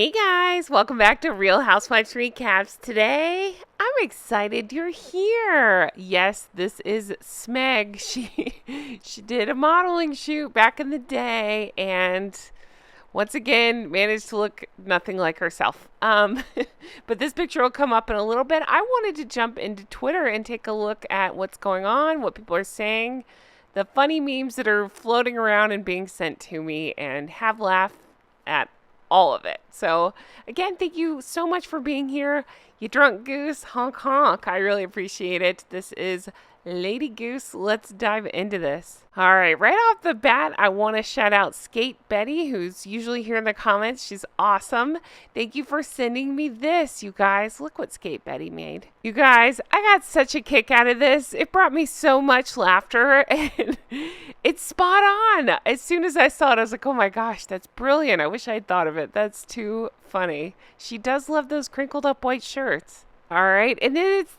Hey guys, welcome back to Real Housewives Recaps. Today, I'm excited you're here. Yes, this is Smeg. She did a modeling shoot back in the day and once again managed to look nothing like herself. But this picture will come up in a little bit. I wanted to jump into Twitter and take a look at what's going on, what people are saying, the funny memes that are floating around and being sent to me, and have laugh at all of it. So again, thank you so much for being here. You drunk goose, honk honk. I really appreciate it. This is Lady Goose. Let's dive into this. All right, right off the bat, I want to shout out Skate Betty, who's usually here in the comments. She's awesome. Thank you for sending me this, you guys. Look what Skate Betty made. You guys, I got such a kick out of this. It brought me so much laughter, and it's spot on. As soon as I saw it, I was like, oh my gosh, that's brilliant. I wish I had thought of it. That's too funny. She does love those crinkled up white shirts. All right, and then it's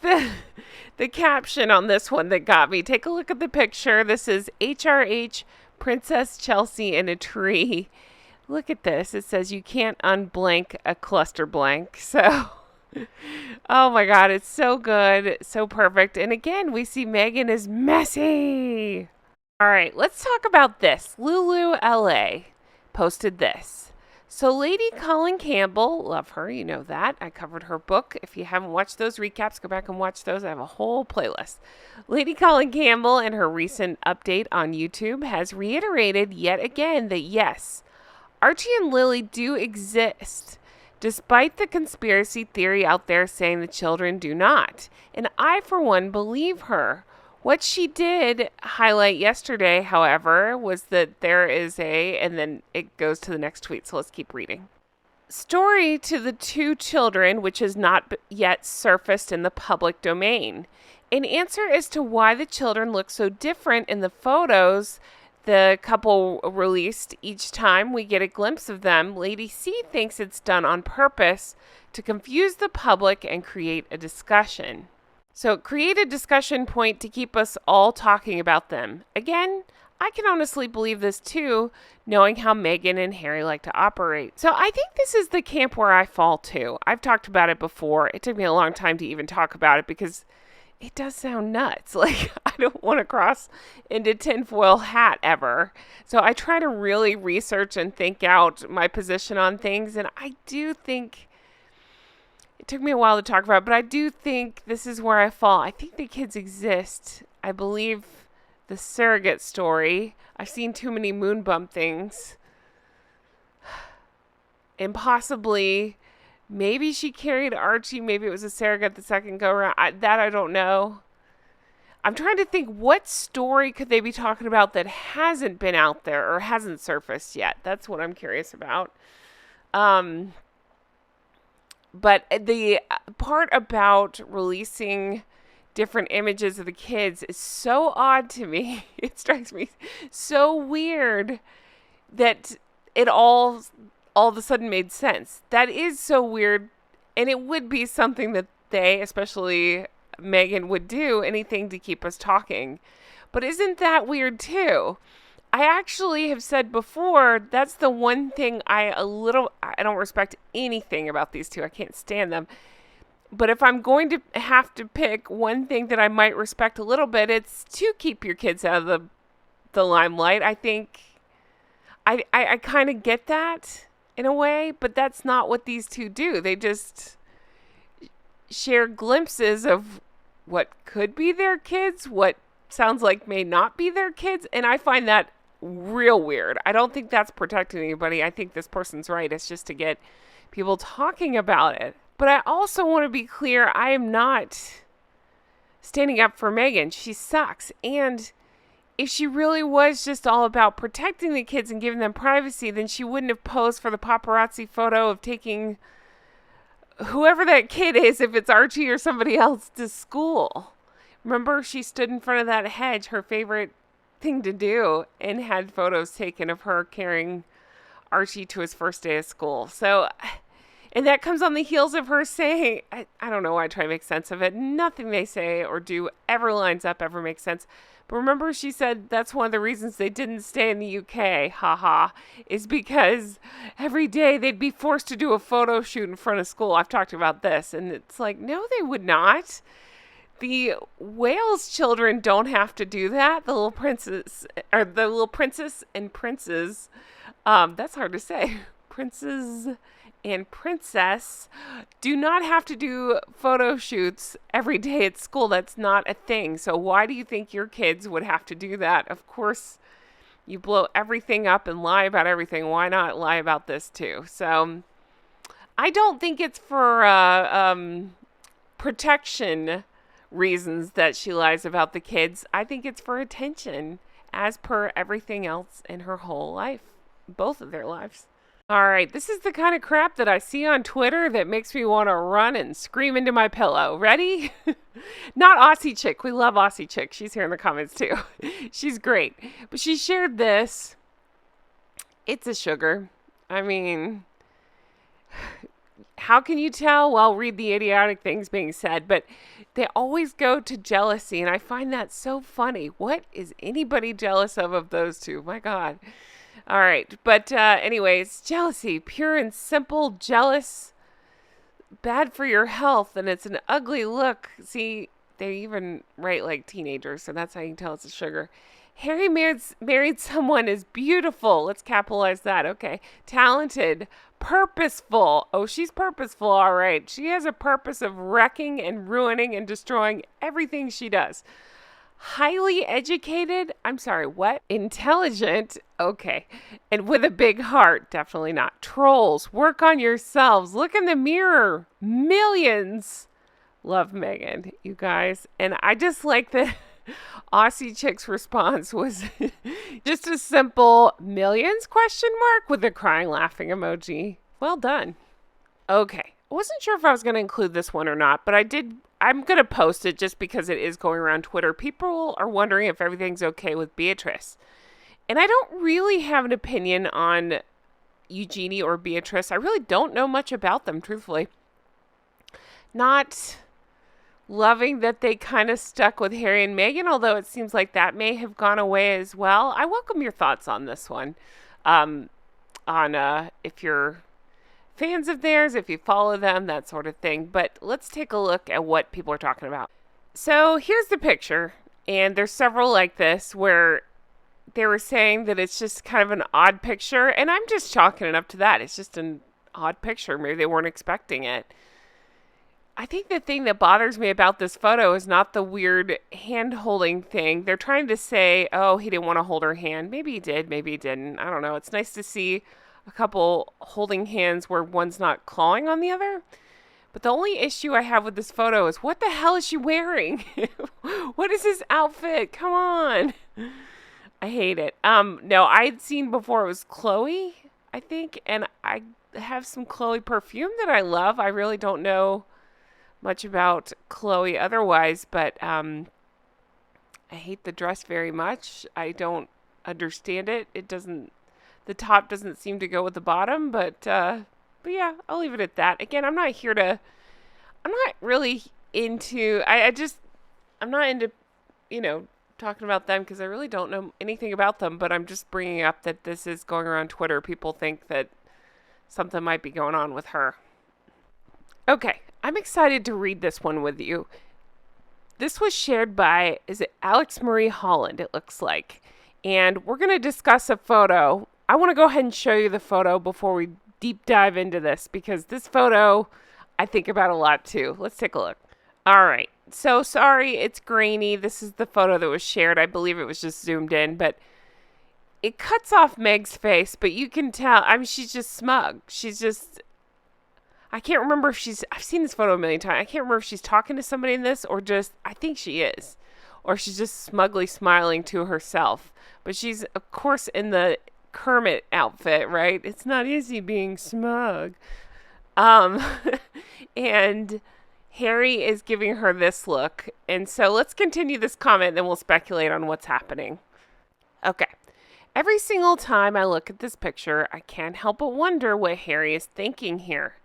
the caption on this one that got me. Take a look at the picture. This is HRH Princess Chelsea in a tree. Look at this. It says you can't unblank a cluster blank. So, oh my God, it's so good, so perfect. And again, we see Meghan is messy. All right, let's talk about this. Lulu LA posted this. So Lady Colin Campbell, love her, you know that. I covered her book. If you haven't watched those recaps, go back and watch those. I have a whole playlist. Lady Colin Campbell, in her recent update on YouTube, has reiterated yet again that yes, Archie and Lily do exist, despite the conspiracy theory out there saying the children do not. And I, for one, believe her. What she did highlight yesterday, however, was that there is and then it goes to the next tweet, so let's keep reading. Story to the two children, which has not yet surfaced in the public domain. An answer as to why the children look so different in the photos the couple released each time we get a glimpse of them. Lady C thinks it's done on purpose to confuse the public and create a discussion. So create a discussion point to keep us all talking about them. Again, I can honestly believe this too, knowing how Meghan and Harry like to operate. So I think this is the camp where I fall too. I've talked about it before. It took me a long time to even talk about it because it does sound nuts. Like, I don't want to cross into tinfoil hat ever. So I try to really research and think out my position on things. And I do think it took me a while to talk about, but I do think this is where I fall. I think the kids exist. I believe the surrogate story. I've seen too many moon bump things. And possibly, maybe she carried Archie. Maybe it was a surrogate the second go around. I don't know. I'm trying to think, what story could they be talking about that hasn't been out there or hasn't surfaced yet? That's what I'm curious about. But the part about releasing different images of the kids is so odd to me. It strikes me so weird that it all of a sudden made sense. That is so weird. And it would be something that they, especially Meghan, would do anything to keep us talking. But isn't that weird too? I actually have said before, that's the one thing I don't respect anything about these two. I can't stand them. But if I'm going to have to pick one thing that I might respect a little bit, it's to keep your kids out of the limelight. I think I kind of get that in a way, but that's not what these two do. They just share glimpses of what could be their kids, what sounds like may not be their kids, and I find that real weird. I don't think that's protecting anybody. I think this person's right. It's just to get people talking about it. But I also want to be clear, I am not standing up for Meghan. She sucks. And if she really was just all about protecting the kids and giving them privacy, then she wouldn't have posed for the paparazzi photo of taking whoever that kid is, if it's Archie or somebody else, to school. Remember, she stood in front of that hedge, her favorite thing to do, and had photos taken of her carrying Archie to his first day of school. So And that comes on the heels of her saying, I don't know why I try to make sense of it. Nothing they say or do ever lines up, ever makes sense. But remember, she said that's one of the reasons they didn't stay in the UK, haha, is because every day they'd be forced to do a photo shoot in front of school. I've talked about this, and it's like, no, they would not. The Wales children don't have to do that. The little princess, or the little princess and princes, that's hard to say. Princes and princess do not have to do photo shoots every day at school. That's not a thing. So why do you think your kids would have to do that? Of course, you blow everything up and lie about everything. Why not lie about this too? So I don't think it's for protection reasons that she lies about the kids. I think it's for attention, as per everything else in her whole life, both of their lives. All right, this is the kind of crap that I see on Twitter that makes me want to run and scream into my pillow. Ready? Not Aussie Chick. We love Aussie Chick. She's here in the comments too. She's great. But she shared this. It's a sugar. I mean, how can you tell? Well, read the idiotic things being said, but they always go to jealousy, and I find that so funny. What is anybody jealous of those two? My God. All right. But anyways, jealousy, pure and simple, jealous, bad for your health. And it's an ugly look. See, they even write like teenagers. So that's how you can tell it's a sugar. Harry married someone is beautiful. Let's capitalize that. Okay. Talented, purposeful. Oh, she's purposeful. All right. She has a purpose of wrecking and ruining and destroying everything she does. Highly educated. I'm sorry, what? Intelligent. Okay. And with a big heart. Definitely not. Trolls. Work on yourselves. Look in the mirror. Millions. Love Meghan, you guys. And I just like the Aussie Chick's response was just a simple millions question mark with a crying laughing emoji. Well done. Okay. I wasn't sure if I was going to include this one or not, but I'm going to post it just because it is going around Twitter. People are wondering if everything's okay with Beatrice. And I don't really have an opinion on Eugenie or Beatrice. I really don't know much about them, truthfully. Not loving that they kind of stuck with Harry and Meghan, although it seems like that may have gone away as well. I welcome your thoughts on this one. If you're fans of theirs, if you follow them, that sort of thing. But let's take a look at what people are talking about. So here's the picture, and there's several like this where they were saying that it's just kind of an odd picture, and I'm just chalking it up to that. It's just an odd picture. Maybe they weren't expecting it. I think the thing that bothers me about this photo is not the weird hand-holding thing. They're trying to say, oh, he didn't want to hold her hand. Maybe he did, maybe he didn't. I don't know. It's nice to see a couple holding hands where one's not clawing on the other. But the only issue I have with this photo is what the hell is she wearing? What is this outfit? Come on. I hate it. No, I'd seen before it was Chloe, I think, and I have some Chloe perfume that I love. I really don't know much about Chloe otherwise, but I hate the dress very much. I don't understand it. The top doesn't seem to go with the bottom, but yeah, I'll leave it at that. Again, I'm not really into, I'm not into, talking about them because I really don't know anything about them, but I'm just bringing up that this is going around Twitter. People think that something might be going on with her. Okay, I'm excited to read this one with you. This was shared by, is it Alex Marie Holland, it looks like. And we're going to discuss a photo. I want to go ahead and show you the photo before we deep dive into this, because this photo I think about a lot too. Let's take a look. All right. So sorry, it's grainy. This is the photo that was shared. I believe it was just zoomed in, but it cuts off Meg's face, but you can tell, she's just smug. I can't remember if I've seen this photo a million times. I can't remember if she's talking to somebody in this or just, I think she is, or she's just smugly smiling to herself. But she's, of course, in the Kermit outfit, right? It's not easy being smug. And Harry is giving her this look. And so let's continue this comment, then we'll speculate on what's happening. Okay. Every single time I look at this picture, I can't help but wonder what Harry is thinking here.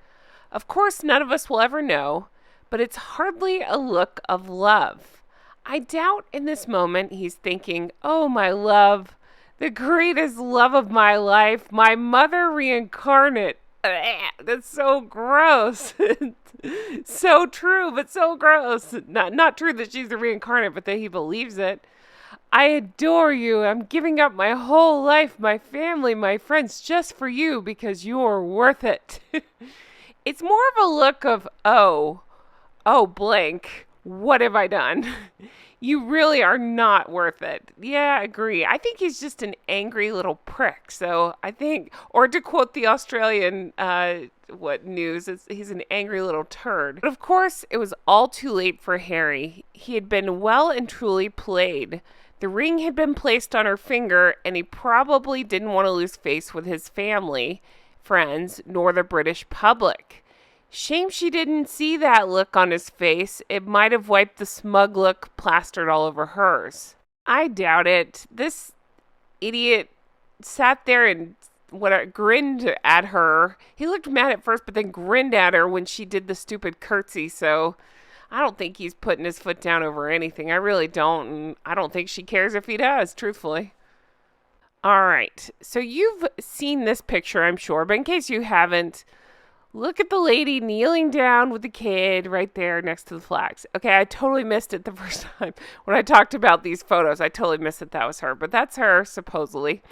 Of course, none of us will ever know, but it's hardly a look of love. I doubt in this moment he's thinking, oh, my love, the greatest love of my life, my mother reincarnate. That's so gross. So true, but so gross. Not true that she's the reincarnate, but that he believes it. I adore you. I'm giving up my whole life, my family, my friends, just for you because you're worth it. It's more of a look of, blank. What have I done? You really are not worth it. Yeah, I agree. I think he's just an angry little prick. So I think, or to quote the Australian news, he's an angry little turd. But of course, it was all too late for Harry. He had been well and truly played. The ring had been placed on her finger, and he probably didn't want to lose face with his family, friends, nor the British public. Shame she didn't see that look on his face. It might have wiped the smug look plastered all over hers. I doubt it. This idiot sat there and grinned at her. He looked mad at first, but then grinned at her when she did the stupid curtsy, so I don't think he's putting his foot down over anything. I really don't, and I don't think she cares if he does, truthfully. All right, so you've seen this picture, I'm sure, but in case you haven't, look at the lady kneeling down with the kid right there next to the flags. Okay, I totally missed it the first time when I talked about these photos. I totally missed that was her, but that's her, supposedly,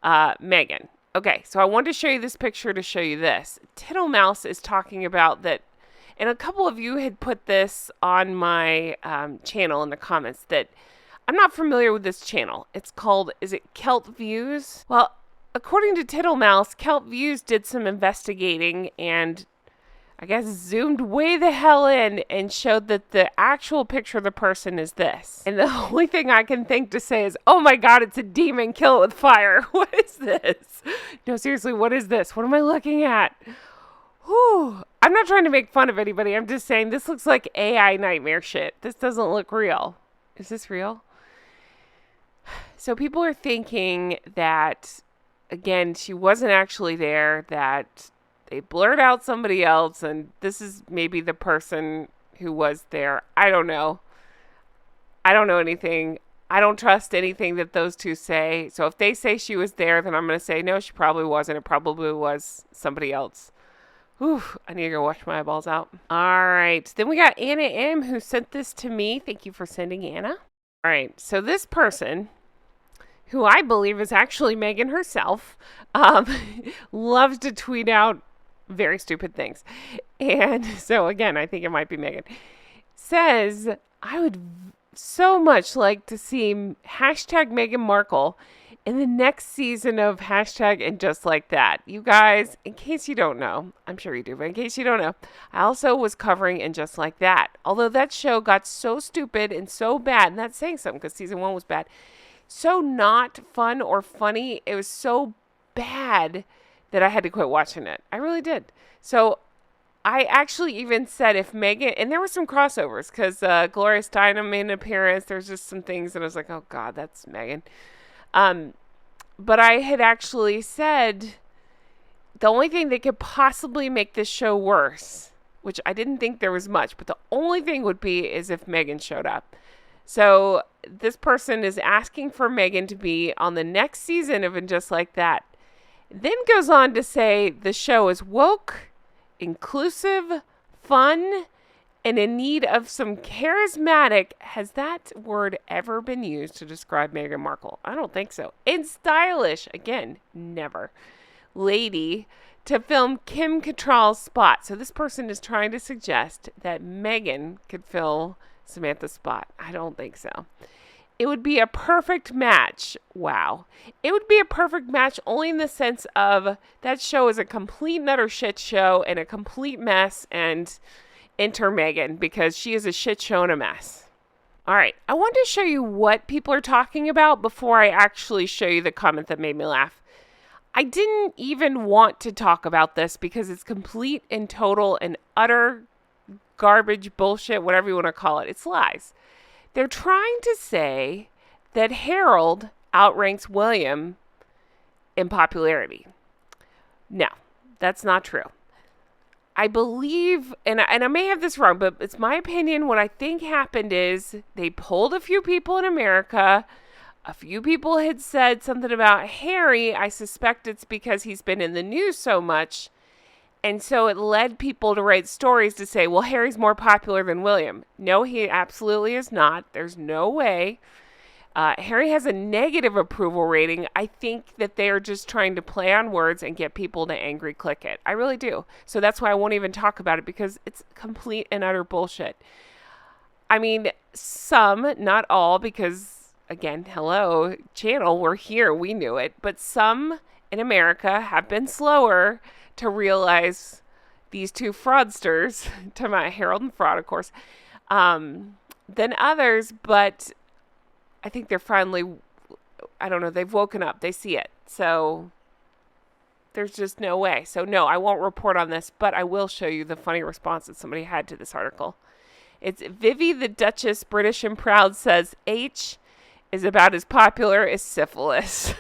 Meghan. Okay, so I wanted to show you this picture to show you this. Tittlemouse is talking about that, and a couple of you had put this on my channel in the comments, that I'm not familiar with this channel. It's called, is it Celt Views? Well, according to Tittlemouse, Celt Views did some investigating and I guess zoomed way the hell in and showed that the actual picture of the person is this. And the only thing I can think to say is, oh my God, it's a demon, kill it with fire. What is this? No, seriously, what is this? What am I looking at? Whew. I'm not trying to make fun of anybody. I'm just saying this looks like AI nightmare shit. This doesn't look real. Is this real? So people are thinking that, again, she wasn't actually there, that they blurred out somebody else, and this is maybe the person who was there. I don't know. I don't know anything. I don't trust anything that those two say. So if they say she was there, then I'm going to say, no, she probably wasn't. It probably was somebody else. Whew, I need to go wash my eyeballs out. All right. Then we got Anna M, who sent this to me. Thank you for sending, Anna. All right. So this person, who I believe is actually Meghan herself, loves to tweet out very stupid things. And so, again, I think it might be Meghan. Says, I would so much like to see hashtag Meghan Markle in the next season of hashtag And Just Like That. You guys, in case you don't know, I'm sure you do, but in case you don't know, I also was covering And Just Like That. Although that show got so stupid and so bad, and that's saying something because season 1 was bad, so not fun or funny, it was so bad that I had to quit watching it. I really did. So I actually even said if Meghan, and there were some crossovers because Gloria Steinem made an appearance. There's just some things that I was like, oh God, that's Meghan. But I had actually said the only thing that could possibly make this show worse, which I didn't think there was much, but the only thing would be is if Meghan showed up. So this person is asking for Meghan to be on the next season of And Just Like That. Then goes on to say the show is woke, inclusive, fun, and in need of some charismatic. Has that word ever been used to describe Meghan Markle? I don't think so. And stylish. Again, never. Lady to film Kim Cattrall's spot. So this person is trying to suggest that Meghan could fill Samantha's spot. I don't think so. It would be a perfect match. Wow. It would be a perfect match only in the sense of that show is a complete and utter shit show and a complete mess, and enter Meghan because she is a shit show and a mess. All right. I want to show you what people are talking about before I actually show you the comment that made me laugh. I didn't even want to talk about this because it's complete and total and utter garbage, bullshit, whatever you want to call it. It's lies. They're trying to say that Harold outranks William in popularity. No, that's not true. I believe, and I may have this wrong, but it's my opinion, what I think happened is they polled a few people in America. A few people had said something about Harry. I suspect it's because he's been in the news so much. And so it led people to write stories to say, well, Harry's more popular than William. No, he absolutely is not. There's no way. Harry has a negative approval rating. I think that they are just trying to play on words and get people to angry click it. I really do. So that's why I won't even talk about it, because it's complete and utter bullshit. I mean, some, not all, because, again, hello, channel, we're here, we knew it. But some in America have been slower to realize these two fraudsters, to my Harold and Fraud, of course, than others. But I think they're finally, I don't know, they've woken up. They see it. So there's just no way. So no, I won't report on this, but I will show you the funny response that somebody had to this article. It's Vivi the Duchess, British and Proud, says H is about as popular as syphilis.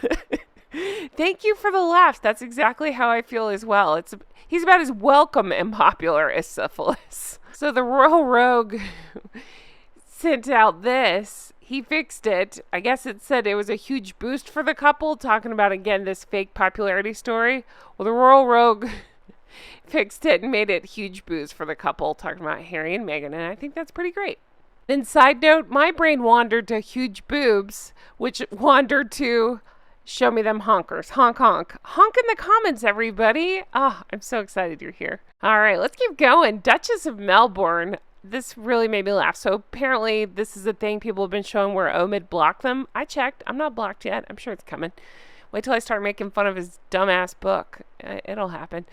Thank you for the laughs. That's exactly how I feel as well. He's about as welcome and popular as syphilis. So the Royal Rogue sent out this. He fixed it. I guess it said it was a huge boost for the couple, talking about, again, this fake popularity story. Well, the Royal Rogue fixed it and made it huge boost for the couple, talking about Harry and Meghan, and I think that's pretty great. Then, side note, my brain wandered to huge boobs, which wandered to show me them honkers. Honk, honk. Honk in the comments, everybody. Oh, I'm so excited you're here. All right, let's keep going. Duchess of Melbourne. This really made me laugh. So apparently this is a thing people have been showing where Omid blocked them. I checked. I'm not blocked yet. I'm sure it's coming. Wait till I start making fun of his dumbass book. It'll happen.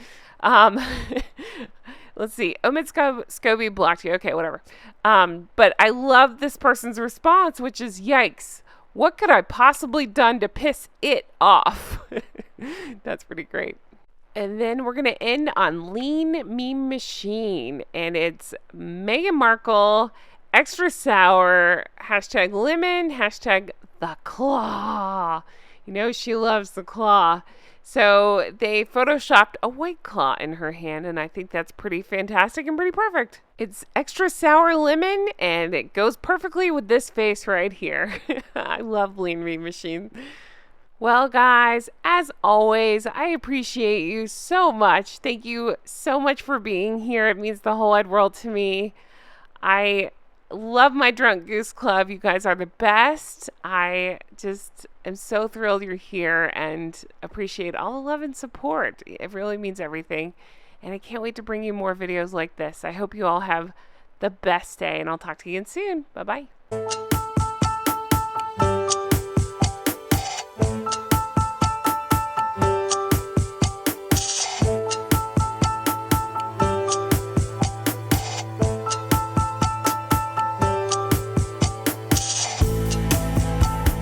Let's see. Omid Scobie blocked you. Okay, whatever. But I love this person's response, which is, yikes. What could I possibly done to piss it off? That's pretty great. And then we're going to end on Lean Meme Machine. And it's Meghan Markle, extra sour, hashtag lemon, hashtag the claw. You know, she loves the claw. So they photoshopped a white claw in her hand, and I think that's pretty fantastic and pretty perfect. It's extra sour lemon, and it goes perfectly with this face right here. I love Lean Meme Machine. Well, guys, as always, I appreciate you so much. Thank you so much for being here. It means the whole wide world to me. I love my Drunk Goose Club. You guys are the best. I just am so thrilled you're here and appreciate all the love and support. It really means everything. And I can't wait to bring you more videos like this. I hope you all have the best day, and I'll talk to you again soon. Bye-bye.